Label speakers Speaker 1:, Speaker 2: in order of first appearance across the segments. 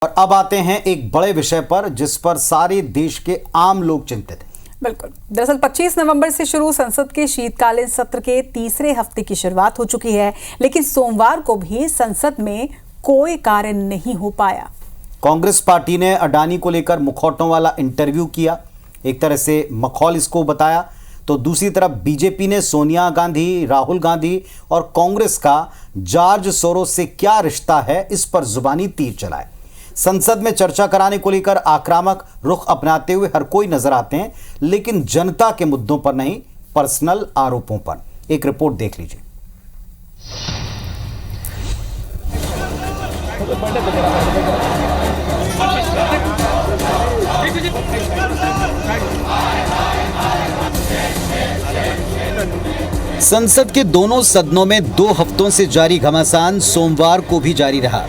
Speaker 1: और अब आते हैं एक बड़े विषय पर जिस पर सारे देश के आम लोग चिंतित हैं।
Speaker 2: बिल्कुल। दरअसल 25 नवंबर से शुरू संसद के शीतकालीन सत्र के तीसरे हफ्ते की शुरुआत हो चुकी है, लेकिन सोमवार को भी संसद में कोई कार्य नहीं हो पाया।
Speaker 1: कांग्रेस पार्टी ने अडानी को लेकर मुखौटों वाला इंटरव्यू किया, एक तरह से मखौल इसको बताया, तो दूसरी तरफ बीजेपी ने सोनिया गांधी, राहुल गांधी और कांग्रेस का जॉर्ज सोरोस से क्या रिश्ता है, इस पर जुबानी तीर चलाए। संसद में चर्चा कराने को लेकर आक्रामक रुख अपनाते हुए हर कोई नजर आते हैं, लेकिन जनता के मुद्दों पर नहीं, पर्सनल आरोपों पर। एक रिपोर्ट देख लीजिए। संसद के दोनों सदनों में 2 हफ्तों से जारी घमासान सोमवार को भी जारी रहा।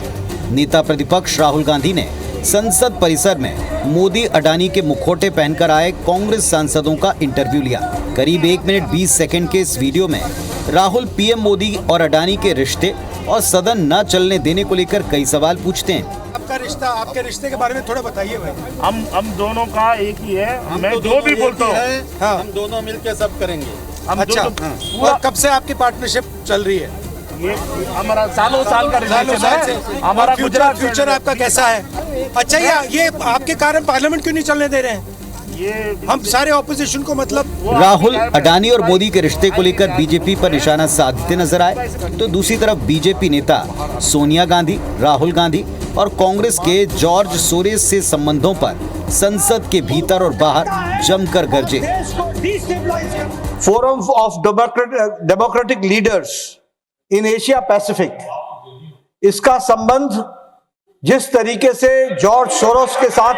Speaker 1: नेता प्रतिपक्ष राहुल गांधी ने संसद परिसर में मोदी अडानी के मुखौटे पहनकर आए कांग्रेस सांसदों का इंटरव्यू लिया। करीब 1 मिनट 20 सेकंड के इस वीडियो में राहुल पीएम मोदी और अडानी के रिश्ते और सदन न चलने देने को लेकर कई सवाल पूछते हैं।
Speaker 3: आपका रिश्ता, आपके रिश्ते के बारे में थोड़ा बताइए भाई।
Speaker 4: हम दोनों का एक ही है। मैं जो भी बोलता हूँ
Speaker 3: हाँ।
Speaker 5: हम दोनों मिलकर सब करेंगे।
Speaker 3: अच्छा, और कब से आपकी पार्टनरशिप चल रही है?
Speaker 4: ये हमारा सालों साल का रिलेशन है। हमारा
Speaker 3: फ्यूचर आपका कैसा है? अच्छा, ये आपके कारण पार्लियामेंट क्यों नहीं चलने दे रहे हैं?
Speaker 4: ये
Speaker 3: हम सारे ऑपोजिशन को मतलब
Speaker 1: राहुल अडानी और मोदी के रिश्ते को लेकर बीजेपी पर निशाना साधते नजर आए, तो दूसरी तरफ बीजेपी नेता सोनिया गांधी, राहुल गांधी और कांग्रेस के जॉर्ज सोरेस से संबंधों पर संसद के भीतर और बाहर जमकर गरजे।
Speaker 6: Forum of democratic leaders in Asia Pacific, इसका संबंध जिस तरीके से जॉर्ज सोरोस के साथ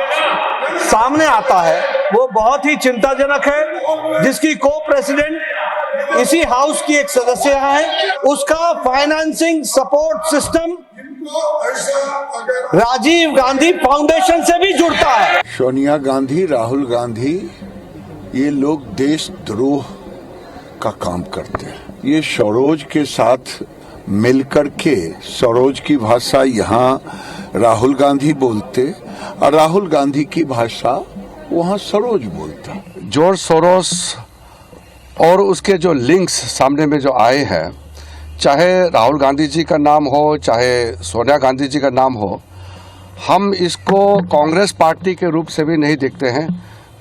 Speaker 6: सामने आता है वो बहुत ही चिंताजनक है, जिसकी को प्रेसिडेंट इसी हाउस की एक सदस्य है। उसका financing support system Rajiv Gandhi foundation से भी जुड़ता है।
Speaker 7: सोनिया गांधी, राहुल गांधी, ये लोग देशद्रोह का काम करते हैं। ये सरोज के साथ मिलकर के सरोज की भाषा यहाँ राहुल गांधी बोलते और राहुल गांधी की भाषा वहाँ सरोज बोलता।
Speaker 8: जॉर्ज सोरोस और उसके जो लिंक्स सामने में जो आए हैं, चाहे राहुल गांधी जी का नाम हो, चाहे सोनिया गांधी जी का नाम हो, हम इसको कांग्रेस पार्टी के रूप से भी नहीं देखते हैं।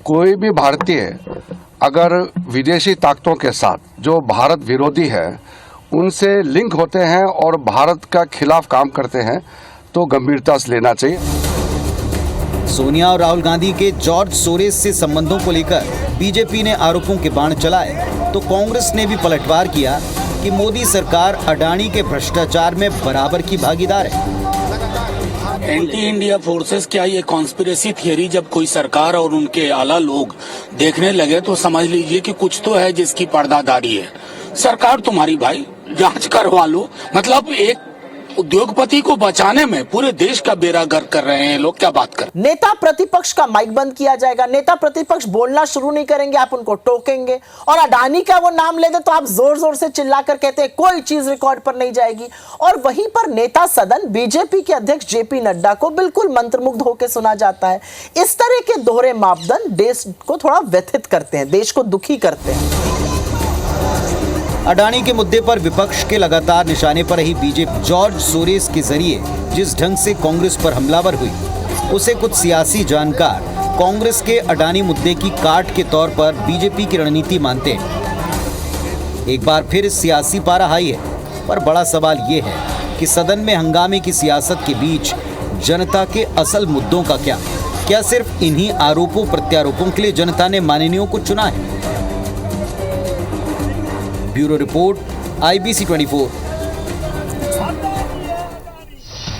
Speaker 8: कोई भी भारतीय अगर विदेशी ताकतों के साथ जो भारत विरोधी है उनसे लिंक होते हैं और भारत का खिलाफ काम करते हैं तो गंभीरता से लेना चाहिए।
Speaker 1: सोनिया और राहुल गांधी के जॉर्ज सोरेस से संबंधों को लेकर बीजेपी ने आरोपों के बाण चलाए, तो कांग्रेस ने भी पलटवार किया कि मोदी सरकार अडानी के भ्रष्टाचार में बराबर की भागीदार है।
Speaker 9: एंटी इंडिया फोर्सेस, क्या ये कॉन्स्पिरेसी थियरी जब कोई सरकार और उनके आला लोग देखने लगे तो समझ लीजिए कि कुछ तो है जिसकी पर्दादारी है। सरकार तुम्हारी भाई, जांच करवा लो। मतलब एक उद्योगपति को बचाने में पूरे देश का बेड़ा गर्क कर रहे हैं लोग। क्या बात कर।
Speaker 10: नेता प्रतिपक्ष का माइक बंद किया जाएगा, नेता प्रतिपक्ष बोलना शुरू नहीं करेंगे, आप उनको टोकेंगे, और अडानी का वो नाम ले दे तो आप जोर जोर से चिल्लाकर कहते हैं कोई चीज रिकॉर्ड पर नहीं जाएगी। और वहीं पर नेता सदन बीजेपी के अध्यक्ष जेपी नड्डा को बिल्कुल मंत्रमुग्ध होकर सुना जाता है। इस तरह के दोहरे मापदंड देश को थोड़ा व्यथित करते हैं, देश को दुखी करते हैं।
Speaker 1: अडानी के मुद्दे पर विपक्ष के लगातार निशाने पर ही बीजेपी जॉर्ज सोरेस के जरिए जिस ढंग से कांग्रेस पर हमलावर हुई, उसे कुछ सियासी जानकार कांग्रेस के अडानी मुद्दे की काट के तौर पर बीजेपी की रणनीति मानते हैं। एक बार फिर सियासी पारा हाई है, पर बड़ा सवाल ये है कि सदन में हंगामे की सियासत के बीच जनता के असल मुद्दों का क्या सिर्फ इन्हीं आरोपों प्रत्यारोपों के लिए जनता ने माननीयों को चुना है? Bureau report, IBC 24।